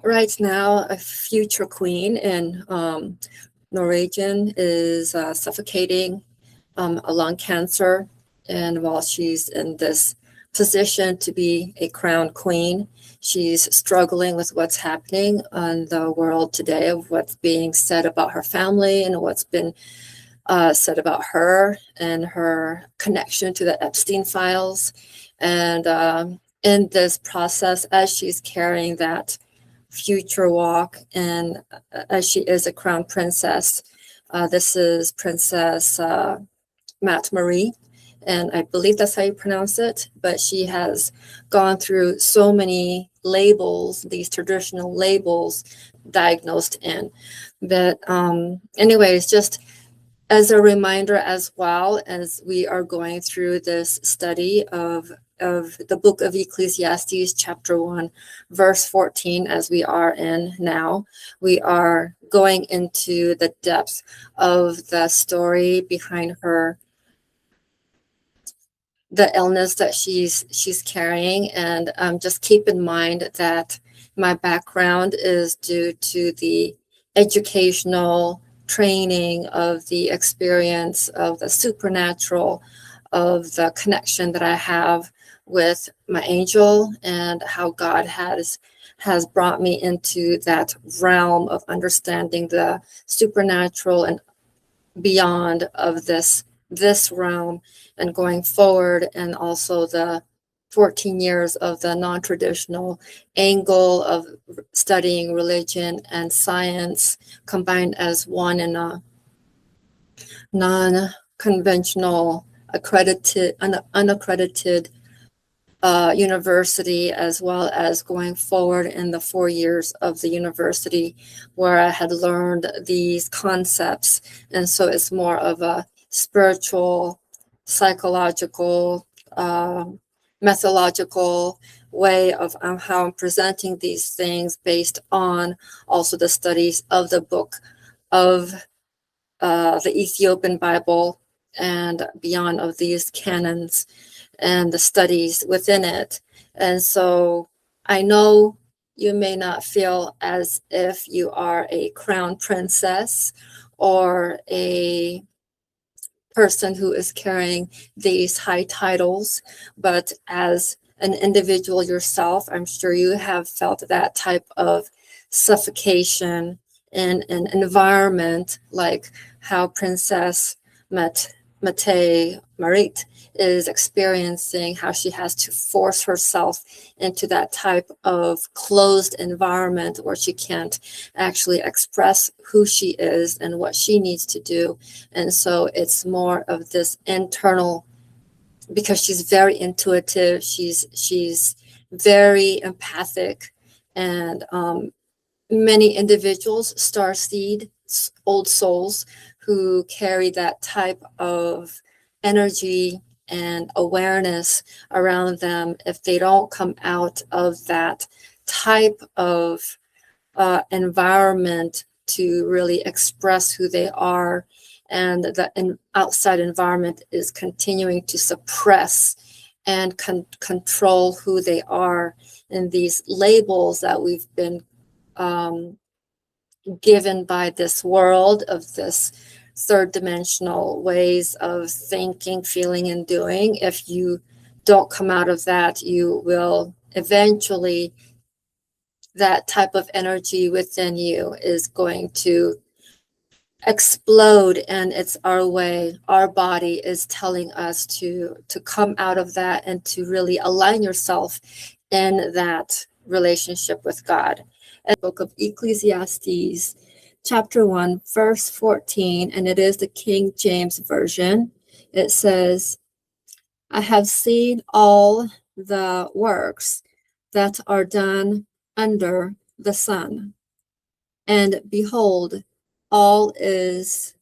right now, a future queen in Norwegian is suffocating a lung cancer. And while she's in this position to be a crown queen, she's struggling with what's happening in the world today, of what's being said about her family and what's been said about her and her connection to the Epstein files. And in this process, as she's carrying that future walk, and as she is a crown princess, this is Princess Mette-Merit, and I believe that's how you pronounce it, but she has gone through so many labels, these traditional labels diagnosed in. But anyways, just as a reminder, as well as we are going through this study of the book of Ecclesiastes, chapter 1, verse 14, as we are in now, we are going into the depth of the story behind her, the illness that she's carrying. And just keep in mind that my background is due to the educational training of the experience of the supernatural, of the connection that I have with my angel, and how God has brought me into that realm of understanding the supernatural and beyond of this realm, and going forward, and also the 14 years of the non-traditional angle of studying religion and science combined as one in a non-conventional unaccredited university, as well as going forward in the 4 years of the university where I had learned these concepts. And so it's more of a spiritual, psychological, methodological way of how I'm presenting these things, based on also the studies of the book of the Ethiopian Bible and beyond of these canons and the studies within it. And so I know you may not feel as if you are a crown princess or a person who is carrying these high titles, but as an individual yourself, I'm sure you have felt that type of suffocation in an environment like how Princess Mette-Merit is experiencing, how she has to force herself into that type of closed environment where she can't actually express who she is and what she needs to do. And so it's more of this internal, because she's very intuitive, she's very empathic, and many individuals, starseed, old souls, who carry that type of energy and awareness around them, if they don't come out of that type of environment to really express who they are, and the outside environment is continuing to suppress and control who they are, and these labels that we've been given by this world, of this third dimensional ways of thinking, feeling, and doing. If you don't come out of that, you will eventually, that type of energy within you is going to explode, and it's our way. Our body is telling us to come out of that and to really align yourself in that relationship with God. And the book of Ecclesiastes, chapter 1, verse 14, and it is the King James Version. It says, I have seen all the works that are done under the sun, and behold, all is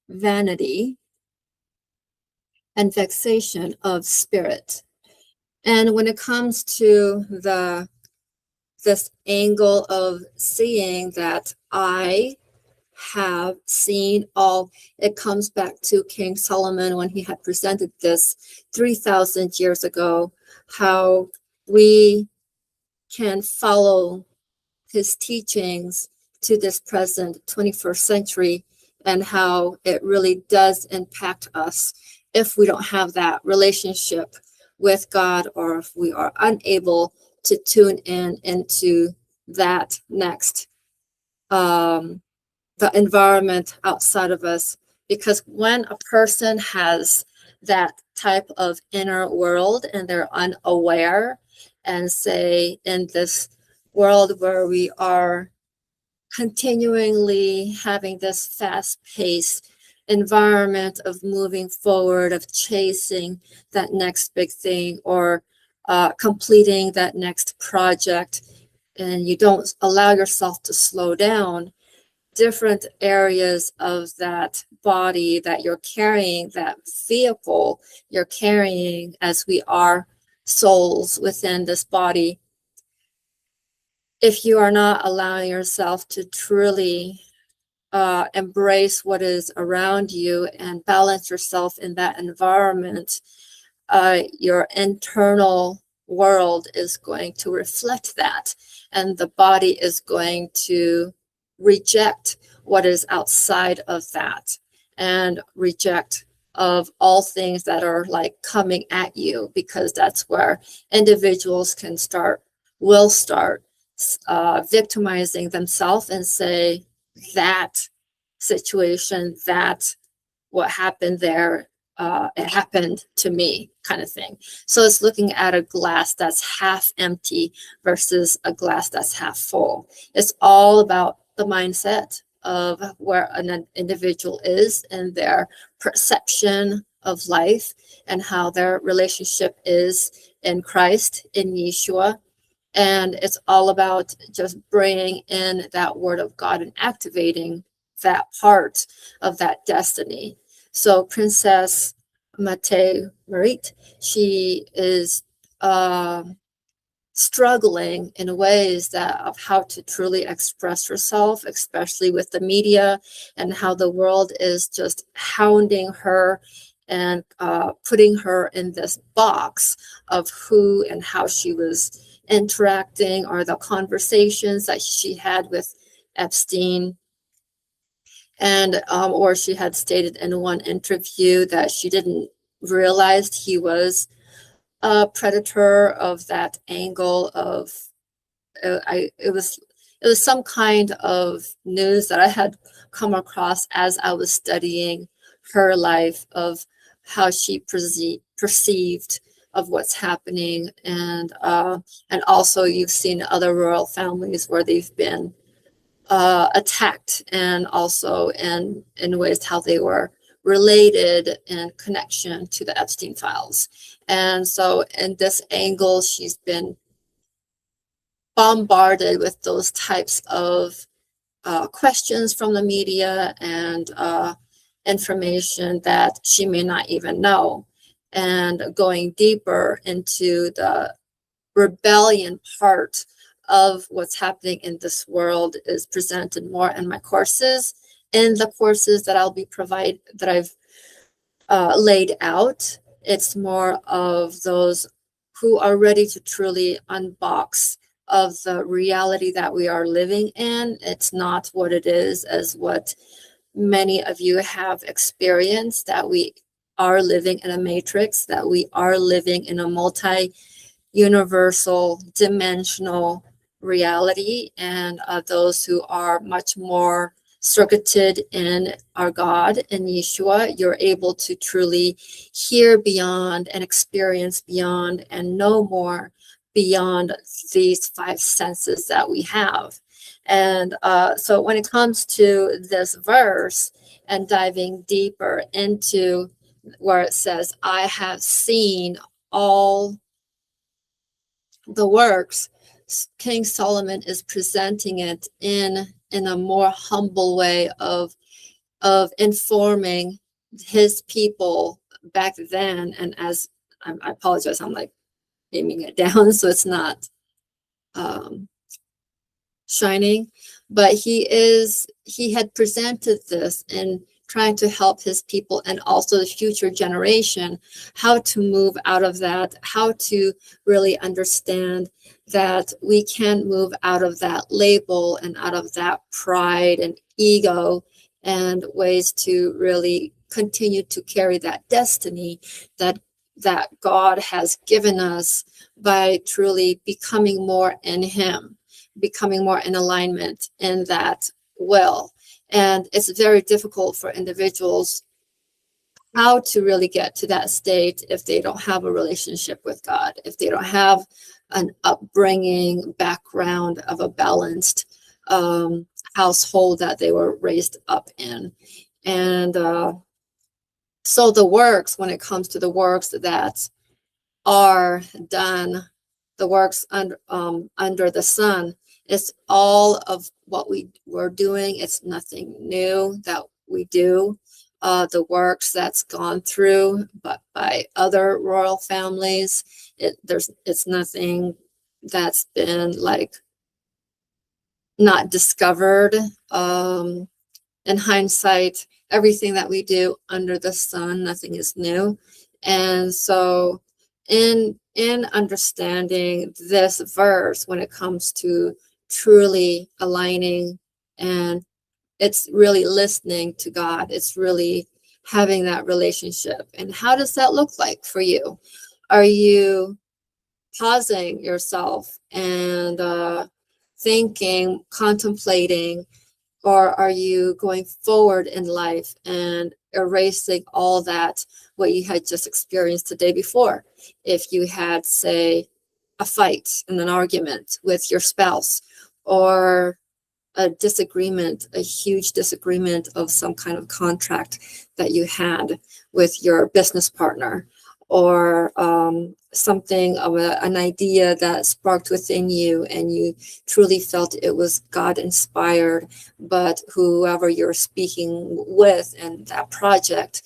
vanity and vexation of spirit. And when it comes to this angle of seeing that I have seen all, it comes back to King Solomon when he had presented this 3,000 years ago, how we can follow his teachings to this present 21st century, and how it really does impact us if we don't have that relationship with God, or if we are unable to tune in into that next, the environment outside of us. Because when a person has that type of inner world and they're unaware, and say in this world where we are continually having this fast-paced environment of moving forward, of chasing that next big thing, or completing that next project, and you don't allow yourself to slow down, different areas of that body that you're carrying, that vehicle you're carrying, as we are souls within this body, if you are not allowing yourself to truly embrace what is around you and balance yourself in that environment, your internal world is going to reflect that, and the body is going to reject what is outside of that, and reject of all things that are like coming at you, because that's where individuals will start victimizing themselves and say, that situation, that what happened there, it happened to me, kind of thing. So it's looking at a glass that's half empty versus a glass that's half full. It's all about the mindset of where an individual is and their perception of life, and how their relationship is in Christ, in Yeshua. And it's all about just bringing in that word of God and activating that part of that destiny. So Princess Mette-Merit, she is struggling in ways that of how to truly express herself, especially with the media, and how the world is just hounding her and putting her in this box of who and how she was interacting, or the conversations that she had with Epstein. And or she had stated in one interview that she didn't realize he was a predator of that angle of it was some kind of news that I had come across as I was studying her life, of how she perceived of what's happening. And also you've seen other royal families where they've been attacked, and also in ways how they were related in connection to the Epstein files. And so in this angle, she's been bombarded with those types of questions from the media, and information that she may not even know. And going deeper into the rebellion part of what's happening in this world is presented more in my courses, in the courses that that I've laid out. It's more of those who are ready to truly unbox of the reality that we are living in. It's not what it is as what many of you have experienced, that we are living in a matrix, that we are living in a multi-universal dimensional reality, and those who are much more circuited in our God, in Yeshua, you're able to truly hear beyond and experience beyond and know more beyond these five senses that we have. And so when it comes to this verse and diving deeper into where it says, I have seen all the works, King Solomon is presenting it in a more humble way of informing his people back then. And as I apologize, I'm like aiming it down so it's not shining, but he had presented this in trying to help his people and also the future generation, how to move out of that, how to really understand that we can't move out of that label and out of that pride and ego, and ways to really continue to carry that destiny that God has given us by truly becoming more in him, becoming more in alignment in that will. And it's very difficult for individuals how to really get to that state if they don't have a relationship with God, if they don't have an upbringing background of a balanced household that they were raised up in. And so the works, when it comes to the works that are done, the works under the sun, it's all of what we were doing. It's nothing new that we do. The works that's gone through, but by other royal families, it's nothing that's been like not discovered. In hindsight, everything that we do under the sun, nothing is new. And so in understanding this verse, when it comes to truly aligning, and it's really listening to God, it's really having that relationship. And how does that look like for you? Are you pausing yourself and thinking, contemplating, or are you going forward in life and erasing all that, what you had just experienced the day before? If you had, say, a fight and an argument with your spouse, or a disagreement, a huge disagreement of some kind of contract that you had with your business partner, or something of an idea that sparked within you and you truly felt it was God inspired, but whoever you're speaking with in that project,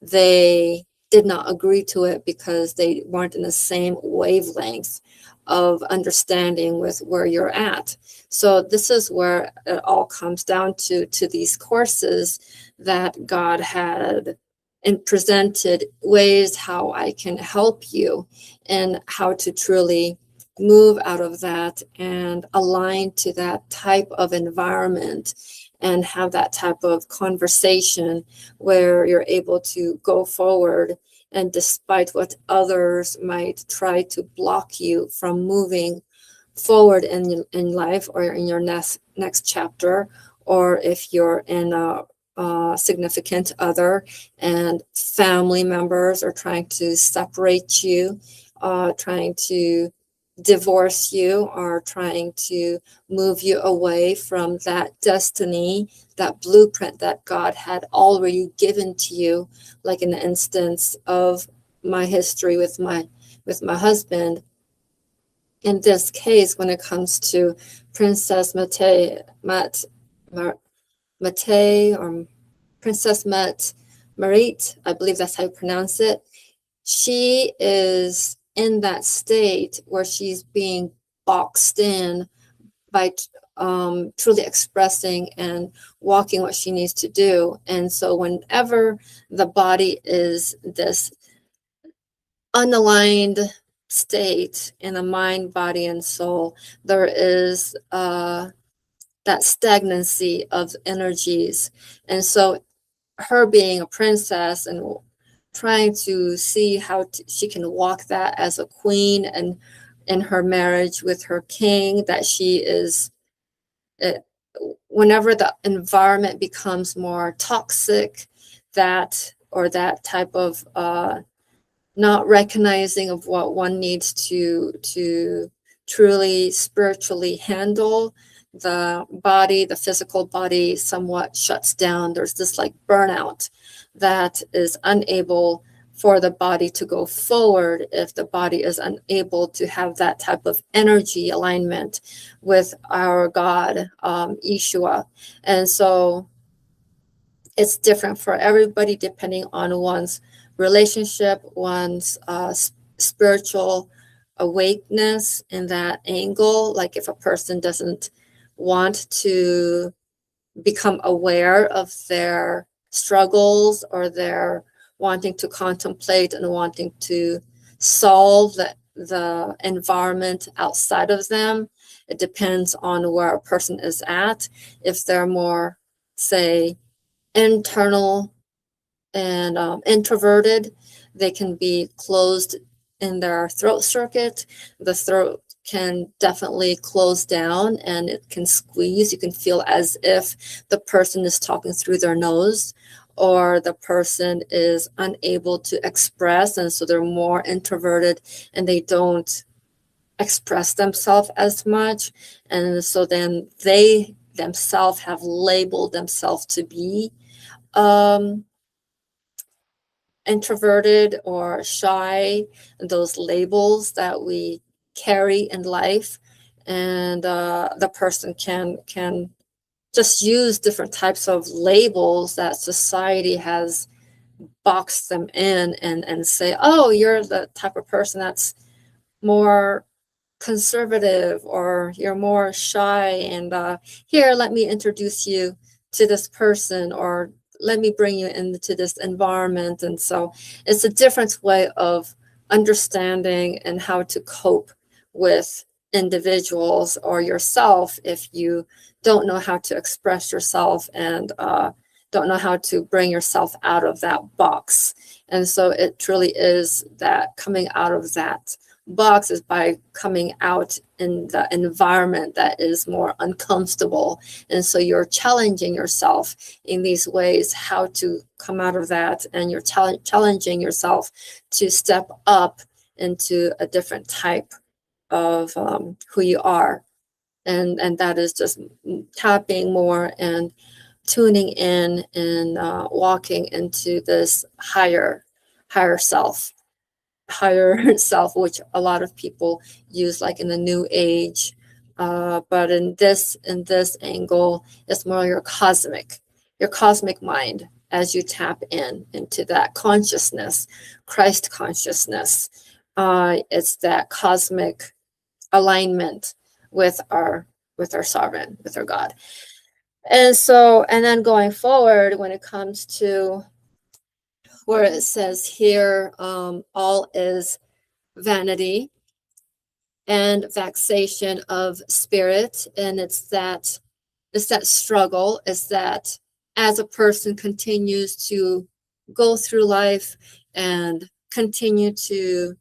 they did not agree to it because they weren't in the same wavelength of understanding with where you're at. So this is where it all comes down to these courses that God had and presented ways how I can help you and how to truly move out of that and align to that type of environment and have that type of conversation where you're able to go forward. And despite what others might try to block you from moving forward in life, or in your next chapter, or if you're in a significant other and family members are trying to separate you, trying to divorce you, or trying to move you away from that destiny, that blueprint that God had already given to you, like in the instance of my history with my husband. In this case, when it comes to Princess Mette-Merit, or Princess Mette-Merit, I believe that's how you pronounce it. She is in that state where she's being boxed in by truly expressing and walking what she needs to do. And so whenever the body is this unaligned state in the mind, body, and soul, there is that stagnancy of energies. And so her being a princess and trying to see how she can walk that as a queen, and in her marriage with her king, that she is, whenever the environment becomes more toxic, that type of not recognizing of what one needs to truly spiritually handle, the body, the physical body somewhat shuts down. There's this like burnout that is unable for the body to go forward if the body is unable to have that type of energy alignment with our God, Yeshua. And so it's different for everybody depending on one's relationship, one's spiritual awakeness in that angle. Like if a person doesn't want to become aware of their struggles, or they're wanting to contemplate and wanting to solve the environment outside of them. It depends on where a person is at. If they're more, say, internal and introverted, they can be closed in their throat circuit. The throat can definitely close down and it can squeeze. You can feel as if the person is talking through their nose, or the person is unable to express, and so they're more introverted and they don't express themselves as much. And so then they themselves have labeled themselves to be introverted or shy, those labels that we carry in life. And the person can just use different types of labels that society has boxed them in, and say, oh, you're the type of person that's more conservative, or you're more shy, and here, let me introduce you to this person, or let me bring you into this environment. And so it's a different way of understanding and how to cope with individuals or yourself if you don't know how to express yourself and don't know how to bring yourself out of that box. And so it truly is that coming out of that box is by coming out in the environment that is more uncomfortable. And so you're challenging yourself in these ways how to come out of that, and you're challenging yourself to step up into a different type of who you are. And that is just tapping more and tuning in and walking into this higher self, which a lot of people use like in the new age. But in this angle, it's more your cosmic mind as you tap into that consciousness, Christ consciousness. It's that cosmic alignment with our sovereign, with our God. And so, and then going forward, when it comes to where it says here, all is vanity and vexation of spirit. And it's that struggle, is that as a person continues to go through life and continue to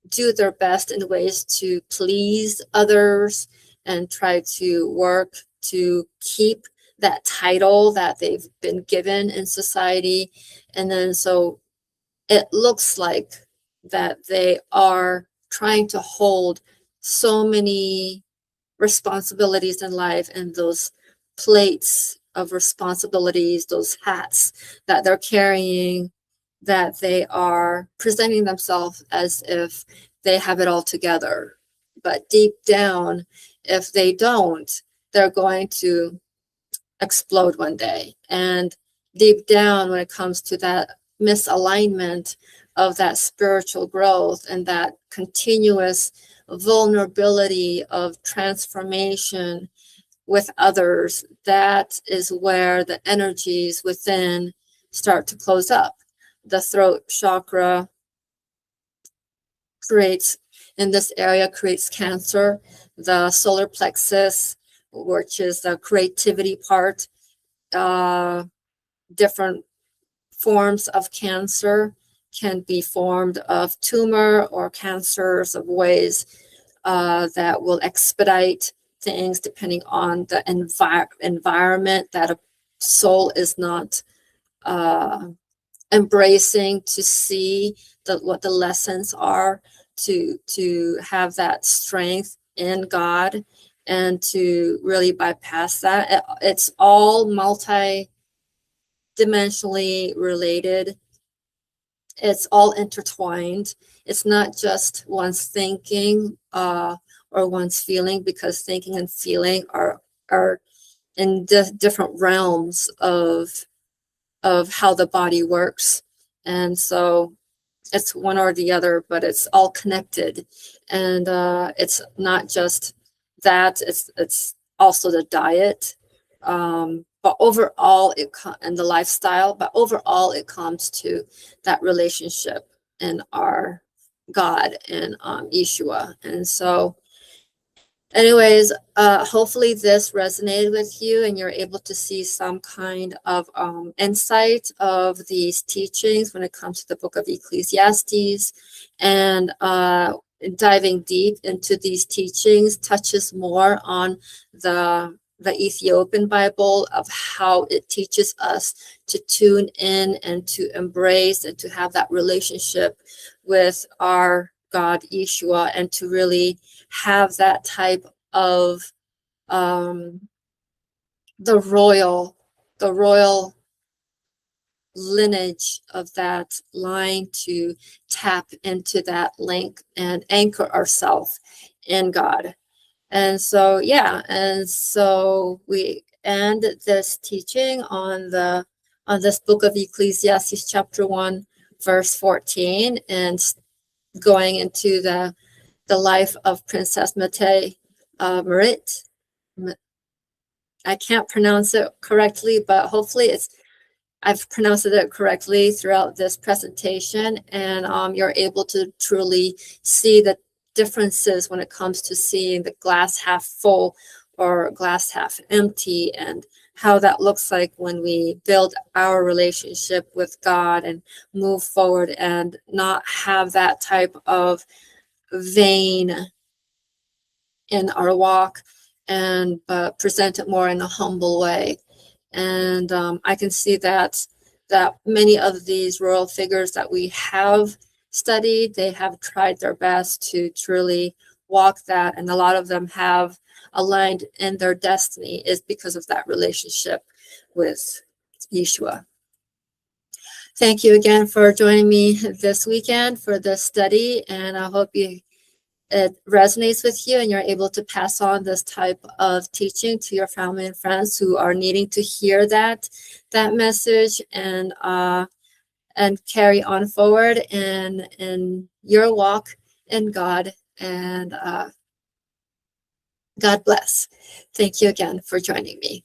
do their best in ways to please others and try to work to keep that title that they've been given in society. And then so it looks like that they are trying to hold so many responsibilities in life, and those plates of responsibilities, those hats that they're carrying, that they are presenting themselves as if they have it all together. But deep down, if they don't, they're going to explode one day. And deep down, when it comes to that misalignment of that spiritual growth and that continuous vulnerability of transformation with others, that is where the energies within start to close up. The throat chakra creates cancer. The solar plexus, which is the creativity part, different forms of cancer can be formed of tumor or cancers of ways that will expedite things depending on the environment that a soul is not embracing, to see what the lessons are, to have that strength in God and to really bypass that. It's all multi-dimensionally related. It's all intertwined. It's not just one's thinking or one's feeling, because thinking and feeling are in different realms of how the body works. And so it's one or the other, but it's all connected. And it's not just that, it's also the diet, but but overall and the lifestyle, but overall it comes to that relationship and our God and Yeshua. And so anyways, hopefully this resonated with you and you're able to see some kind of insight of these teachings when it comes to the book of Ecclesiastes. And diving deep into these teachings touches more on the Ethiopian Bible, of how it teaches us to tune in and to embrace and to have that relationship with our God, Yeshua, and to really have that type of the royal lineage of that line, to tap into that link and anchor ourselves in God. And so, yeah, and so we end this teaching on this book of Ecclesiastes, chapter 1, verse 14, and going into the life of Princess Mette-Merit. I can't pronounce it correctly, but hopefully I've pronounced it correctly throughout this presentation, and you're able to truly see the differences when it comes to seeing the glass half full or glass half empty, and how that looks like when we build our relationship with God and move forward and not have that type of vain in our walk, and but present it more in a humble way. And I can see that many of these royal figures that we have studied, they have tried their best to truly walk that, and a lot of them have aligned in their destiny is because of that relationship with Yeshua. Thank you again for joining me this weekend for this study, and I hope it resonates with you and you're able to pass on this type of teaching to your family and friends who are needing to hear that message, and carry on forward in your walk in God. And God bless. Thank you again for joining me.